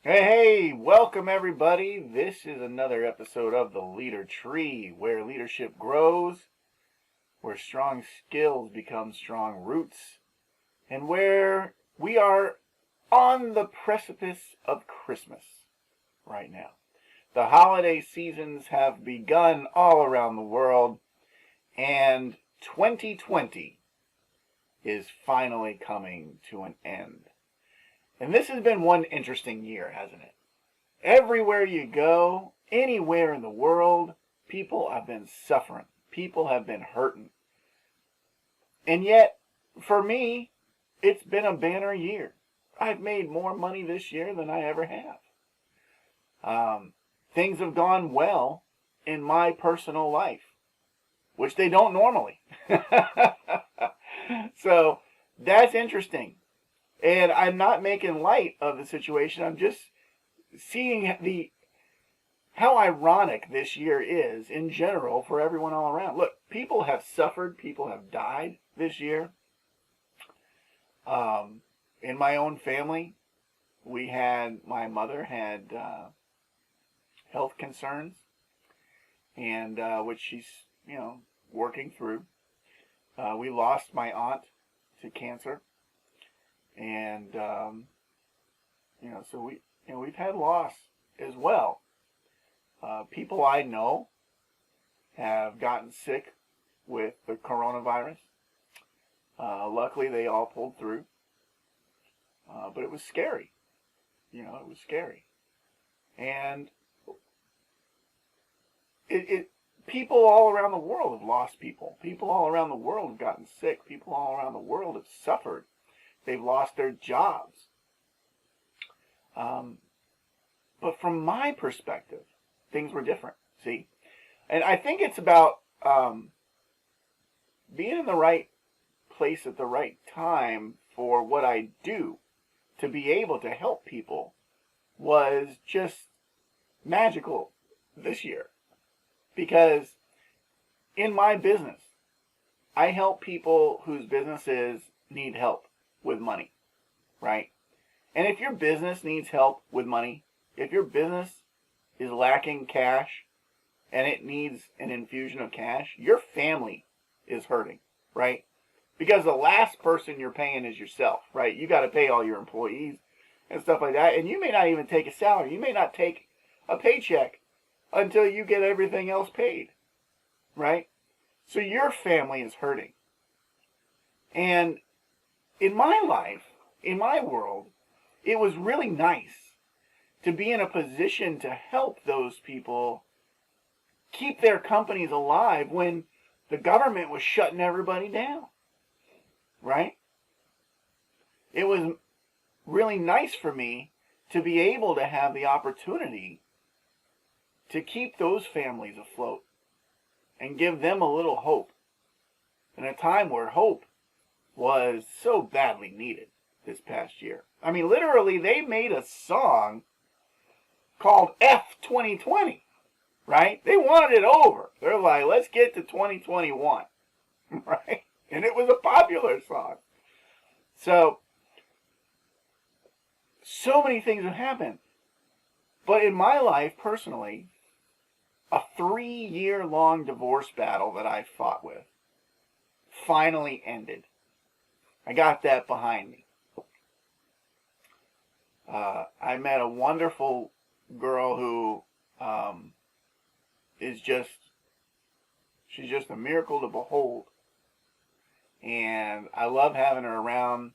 Hey, welcome everybody. This is another episode of The Leader Tree, where leadership grows, where strong skills become strong roots, and where we are on the precipice of Christmas right now. The holiday seasons have begun all around the world, and 2020 is finally coming to an end. And this has been one interesting year, hasn't it? Everywhere you go, anywhere in the world, people have been suffering. People have been hurting. And yet, for me, it's been a banner year. I've made more money this year than I ever have. Things have gone well in my personal life, which they don't normally. So that's interesting. And I'm not making light of the situation. I'm just seeing how ironic this year is in general for everyone all around. Look, people have suffered, people have died this year. In my own family, my mother had health concerns, and which she's working through. We lost my aunt to cancer, and so we've had loss as well. People I know have gotten sick with the coronavirus. Luckily, they all pulled through. But it was scary. It was scary. And people all around the world have lost people. People all around the world have gotten sick. People all around the world have suffered. They've lost their jobs. But from my perspective, things were different. See? And I think it's about being in the right place at the right time for what I do to be able to help people was just magical this year. Because in my business, I help people whose businesses need help with money, right? And if your business needs help with money, if your business is lacking cash and it needs an infusion of cash, your family is hurting, right? Because the last person you're paying is yourself, right? You got to pay all your employees and stuff like that. And you may not even take a salary. You may not take a paycheck until you get everything else paid, right? So your family is hurting. And in my life, in my world, it was really nice to be in a position to help those people keep their companies alive when the government was shutting everybody down, right? It was really nice for me to be able to have the opportunity to keep those families afloat and give them a little hope in a time where hope was so badly needed this past year. I mean, literally, they made a song called F 2020, right? They wanted it over. They're like, let's get to 2021, right? And it was a popular song. So many things have happened. But in my life, personally, a 3-year-long divorce battle that I fought with finally ended. I got that behind me. I met a wonderful girl who she's just a miracle to behold. And I love having her around.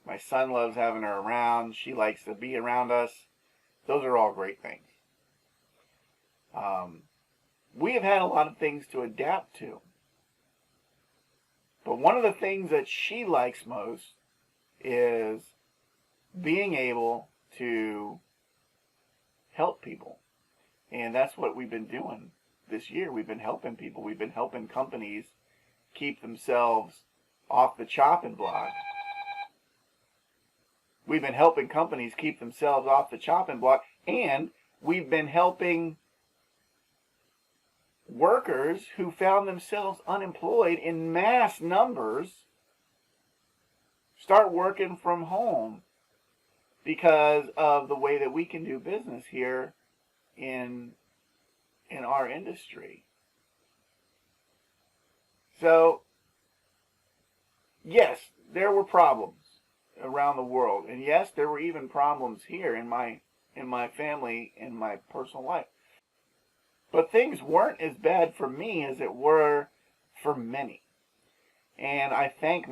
My son loves having her around. She likes to be around us. Those are all great things. We have had a lot of things to adapt to. But one of the things that she likes most is being able to help people. And that's what we've been doing this year. We've been helping people. We've been helping companies keep themselves off the chopping block. We've been helping companies keep themselves off the chopping block, and we've been helping workers who found themselves unemployed in mass numbers start working from home because of the way that we can do business here in our industry. So, yes, there were problems around the world, and yes, there were even problems here in my family, in my personal life. But things weren't as bad for me as it were for many. And I count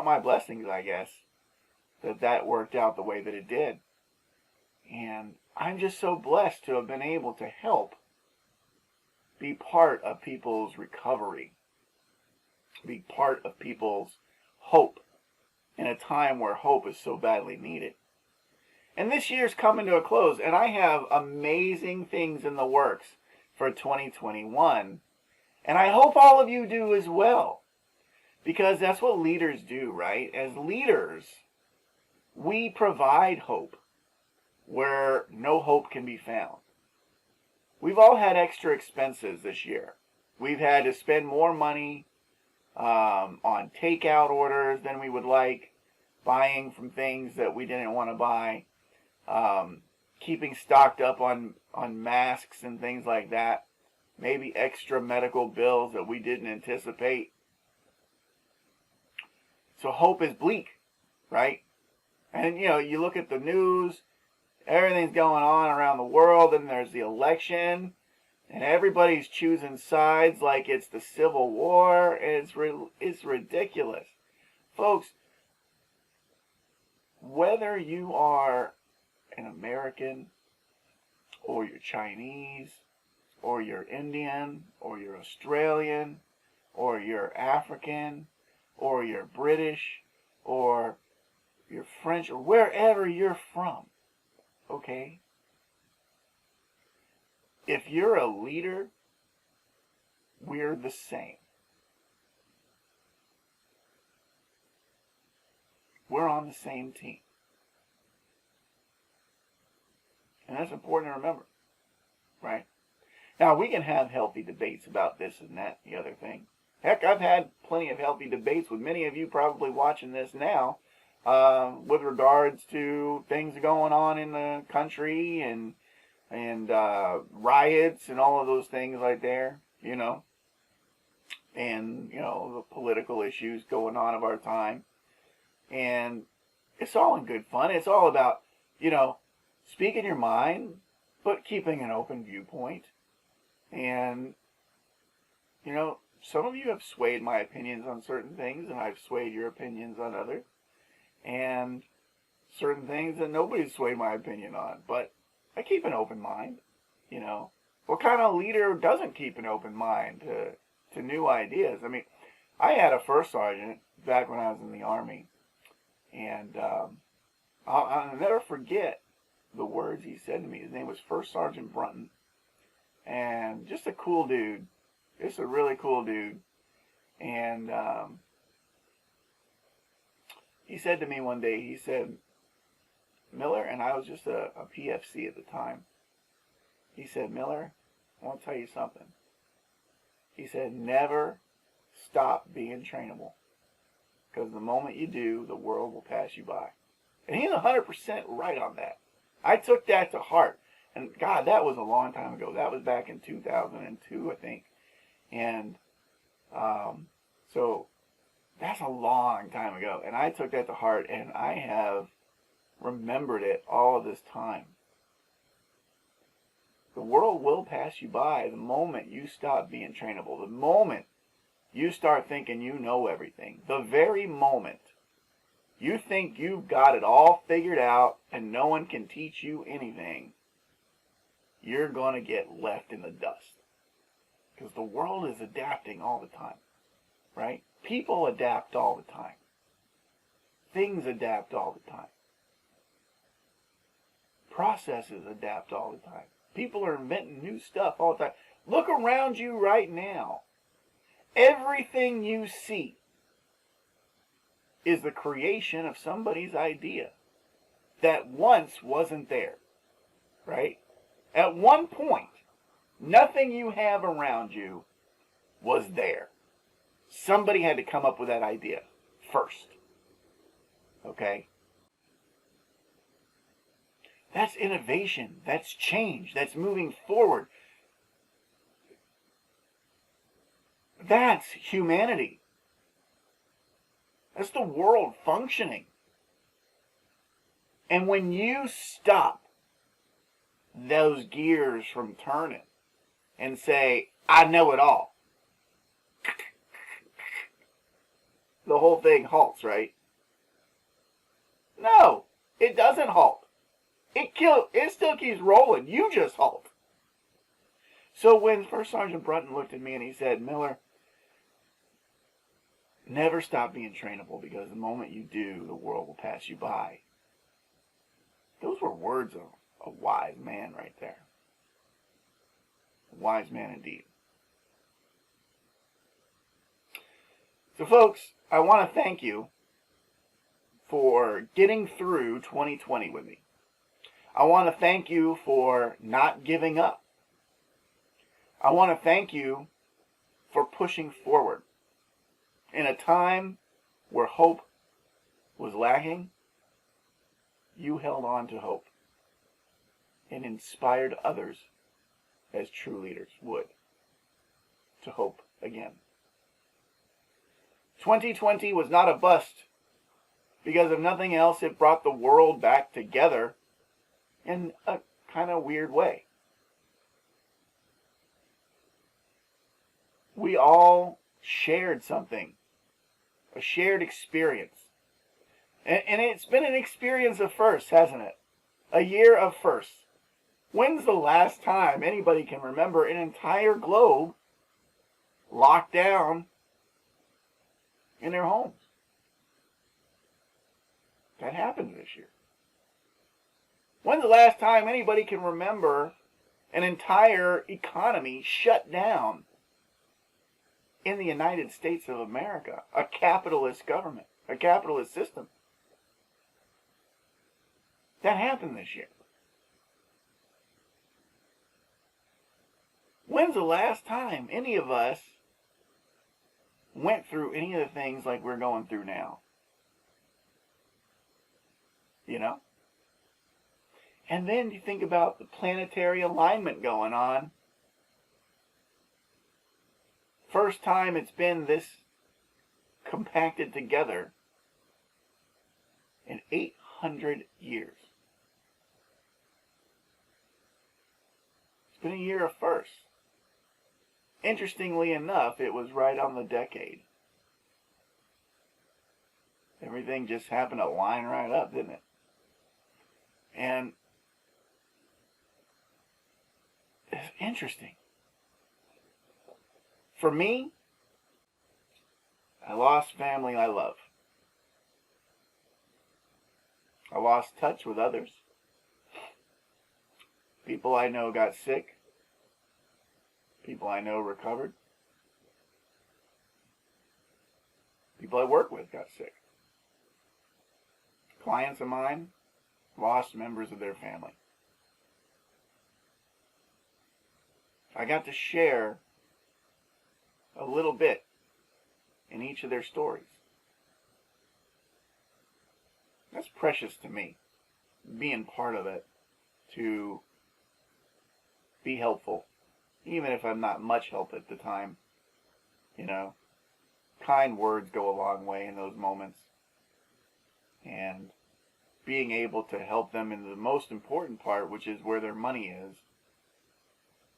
my blessings, I guess, that worked out the way that it did. And I'm just so blessed to have been able to help be part of people's recovery, be part of people's hope in a time where hope is so badly needed. And this year's coming to a close, and I have amazing things in the works for 2021. And I hope all of you do as well, because that's what leaders do, right? As leaders, we provide hope where no hope can be found. We've all had extra expenses this year. We've had to spend more money on takeout orders than we would like, buying from things that we didn't want to buy, keeping stocked up on masks and things like that, maybe extra medical bills that we didn't anticipate. So hope is bleak, right? And you look at the news, everything's going on around the world, and there's the election, and everybody's choosing sides like it's the Civil War, and it's ridiculous. Folks, whether you are an American, or you're Chinese, or you're Indian, or you're Australian, or you're African, or you're British, or you're French, or wherever you're from, okay? If you're a leader, we're the same. We're on the same team. And that's important to remember, right? Now, we can have healthy debates about this and that and the other thing. Heck, I've had plenty of healthy debates with many of you probably watching this now with regards to things going on in the country and riots and all of those things right there, and, the political issues going on of our time. And it's all in good fun. It's all about, speaking your mind, but keeping an open viewpoint. And, some of you have swayed my opinions on certain things, and I've swayed your opinions on others. And certain things that nobody's swayed my opinion on. But I keep an open mind, What kind of leader doesn't keep an open mind to new ideas? I mean, I had a first sergeant back when I was in the Army. And I'll never forget the words he said to me. His name was First Sergeant Brunton. And just a cool dude. Just a really cool dude. And he said to me one day, he said, Miller, and I was just a PFC at the time. He said, Miller, I want to tell you something. He said, never stop being trainable. Because the moment you do, the world will pass you by. And he's 100% right on that. I took that to heart. And God, that was a long time ago. That was back in 2002, I think. And so that's a long time ago. And I took that to heart, and I have remembered it all of this time. The world will pass you by the moment you stop being trainable. The moment you start thinking you know everything. The very moment you think you've got it all figured out and no one can teach you anything, you're going to get left in the dust. Because the world is adapting all the time, right? People adapt all the time. Things adapt all the time. Processes adapt all the time. People are inventing new stuff all the time. Look around you right now. Everything you see is the creation of somebody's idea that once wasn't there, right? At one point, nothing you have around you was there. Somebody had to come up with that idea first, okay? That's innovation. That's change. That's moving forward. That's humanity. That's the world functioning. And when you stop those gears from turning and say, I know it all, the whole thing halts, right? No, it doesn't halt. It still keeps rolling. You just halt. So when First Sergeant Brunton looked at me and he said, Miller, never stop being trainable, because the moment you do, the world will pass you by. Those were words of a wise man right there. A wise man indeed. So folks, I want to thank you for getting through 2020 with me. I want to thank you for not giving up. I want to thank you for pushing forward. In a time where hope was lacking, you held on to hope and inspired others, as true leaders would, to hope again. 2020 was not a bust, because if nothing else, it brought the world back together in a kind of weird way. We all shared something, a shared experience. And it's been an experience of firsts, hasn't it? A year of firsts. When's the last time anybody can remember an entire globe locked down in their homes? That happened this year. When's the last time anybody can remember an entire economy shut down in the United States of America? A capitalist government, a capitalist system. That happened this year. When's the last time any of us went through any of the things like we're going through now? You know? And then you think about the planetary alignment going on. First time it's been this compacted together in 800 years. It's been a year of firsts. Interestingly enough, it was right on the decade. Everything just happened to line right up, didn't it? And it's interesting. For me, I lost family I love. I lost touch with others. People I know got sick. People I know recovered. People I work with got sick. Clients of mine lost members of their family. I got to share a little bit in each of their stories. That's precious to me, being part of it, to be helpful, even if I'm not much help at the time. You know, kind words go a long way in those moments. And being able to help them in the most important part, which is where their money is,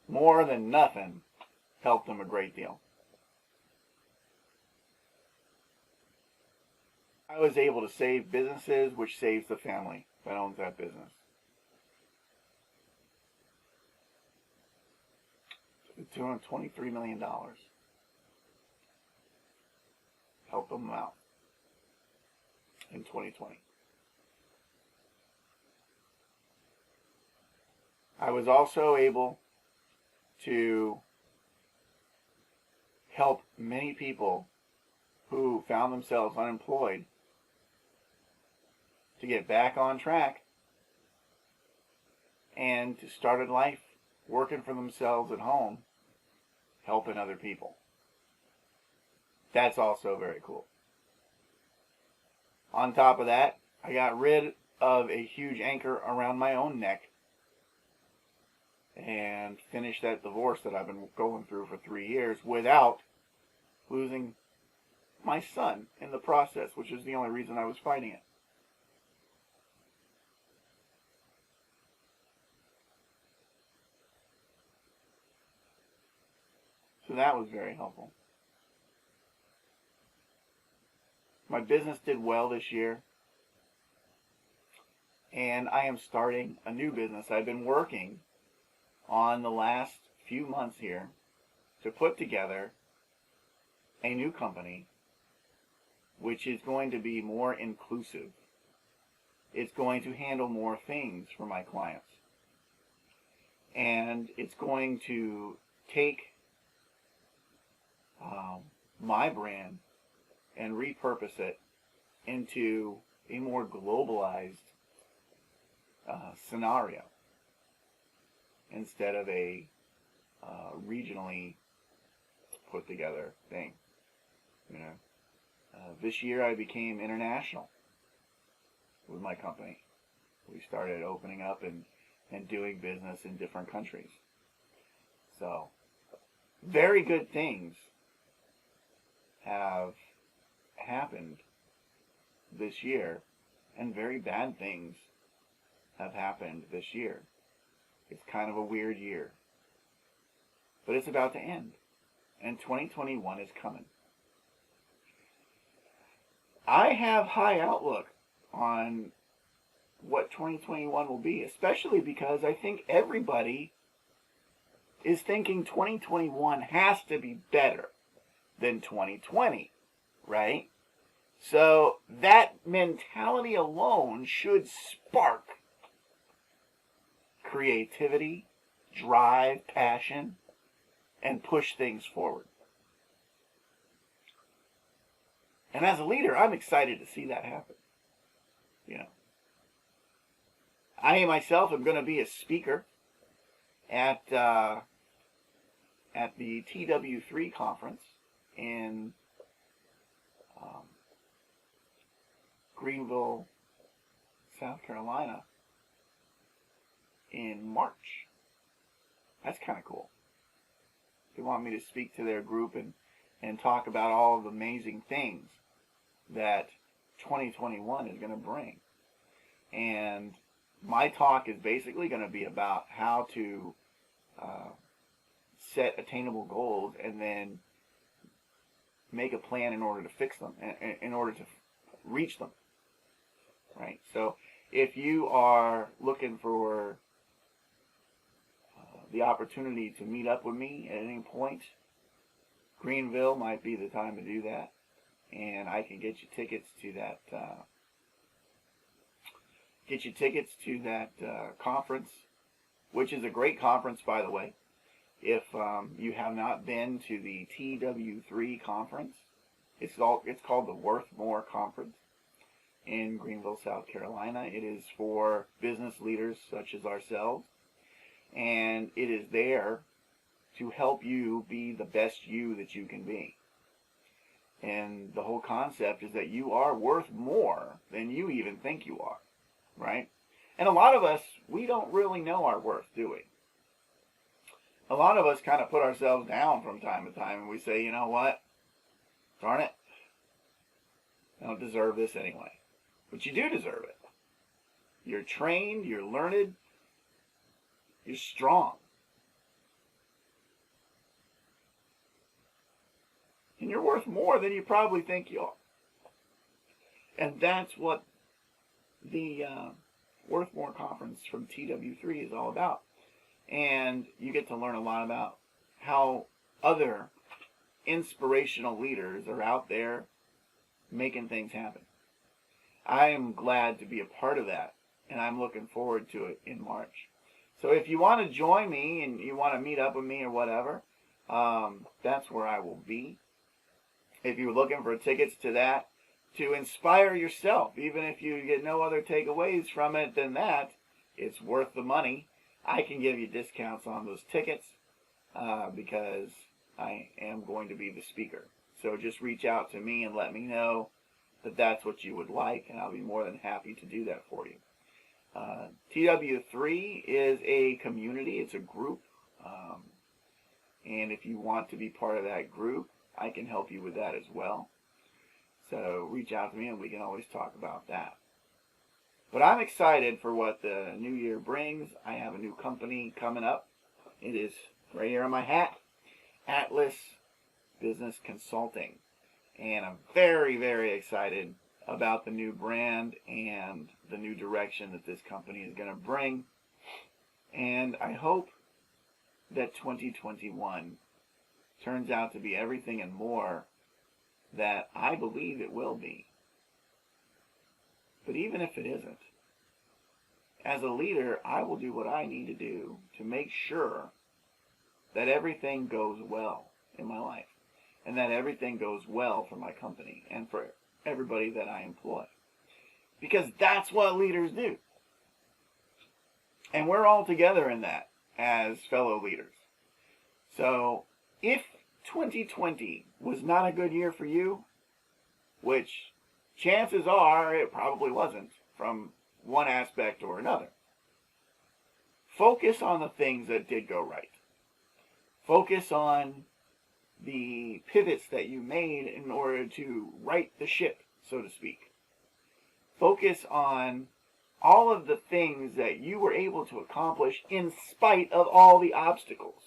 more than nothing, helped them a great deal. I was able to save businesses, which saves the family that owns that business. $223 million. Help them out in 2020. I was also able to help many people who found themselves unemployed to get back on track and to start a life working for themselves at home, helping other people. That's also very cool. On top of that, I got rid of a huge anchor around my own neck and finish that divorce that I've been going through for 3 years without losing my son in the process, which is the only reason I was fighting it. So that was very helpful. My business did well this year, and I am starting a new business. I've been working on the last few months here to put together a new company which is going to be more inclusive. It's going to handle more things for my clients. And it's going to take my brand and repurpose it into a more globalized scenario instead of a regionally put together thing. This year I became international with my company. We started opening up and doing business in different countries. So, very good things have happened this year, and very bad things have happened this year. It's kind of a weird year. But it's about to end, and 2021 is coming. I have high outlook on what 2021 will be, especially because I think everybody is thinking 2021 has to be better than 2020, right? So that mentality alone should spark creativity, drive, passion, and push things forward. And as a leader, I'm excited to see that happen. I myself am going to be a speaker at the TW3 conference in Greenville, South Carolina in March. That's kind of cool. They want me to speak to their group and talk about all of the amazing things that 2021 is going to bring. And my talk is basically going to be about how to set attainable goals and then make a plan in order to fix them, in order to reach them. Right? So if you are looking for the opportunity to meet up with me at any point, Greenville might be the time to do that. And I can get you tickets to that conference, which is a great conference, by the way. If you have not been to the TW3 conference, it's called the Worth More Conference in Greenville, South Carolina. It is for business leaders such as ourselves, and it is there to help you be the best you that you can be. And the whole concept is that you are worth more than you even think you are, right? And a lot of us, we don't really know our worth, do we? A lot of us kind of put ourselves down from time to time, and we say, you know what? Darn it. I don't deserve this anyway. But you do deserve it. You're trained, you're learned, you're strong. And you're worth more than you probably think you are. And that's what the Worth More conference from TW3 is all about. And you get to learn a lot about how other inspirational leaders are out there making things happen. I am glad to be a part of that, and I'm looking forward to it in March. So if you want to join me and you want to meet up with me or whatever, that's where I will be. If you're looking for tickets to that, to inspire yourself, even if you get no other takeaways from it than that, it's worth the money. I can give you discounts on those tickets because I am going to be the speaker. So just reach out to me and let me know that that's what you would like, and I'll be more than happy to do that for you. TW3 is a community, it's a group, and if you want to be part of that group, I can help you with that as well. So reach out to me and we can always talk about that. But I'm excited for what the new year brings. I have a new company coming up. It is right here on my hat, Atlas Business Consulting. And I'm very, very excited about the new brand and the new direction that this company is going to bring. And I hope that 2021 turns out to be everything and more that I believe it will be. But even if it isn't, as a leader, I will do what I need to do to make sure that everything goes well in my life and that everything goes well for my company and for everybody that I employ. Because that's what leaders do. And we're all together in that as fellow leaders. So if 2020 was not a good year for you, which chances are it probably wasn't from one aspect or another, focus on the things that did go right. Focus on the pivots that you made in order to right the ship, so to speak. Focus on all of the things that you were able to accomplish in spite of all the obstacles.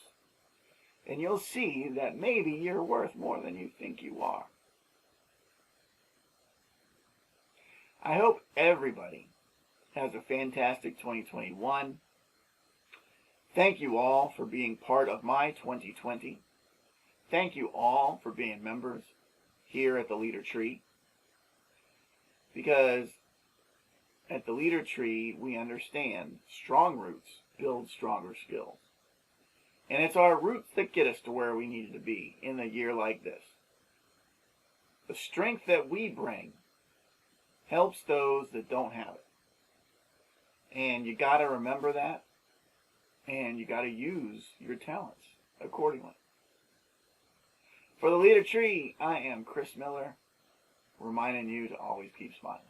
And you'll see that maybe you're worth more than you think you are. I hope everybody has a fantastic 2021. Thank you all for being part of my 2020. Thank you all for being members here at the Leader Tree. Because at the Leader Tree, we understand strong roots build stronger skills. And it's our roots that get us to where we needed to be in a year like this. The strength that we bring helps those that don't have it. And you got to remember that. And you got to use your talents accordingly. For the Leader Tree, I am Chris Miller, reminding you to always keep smiling.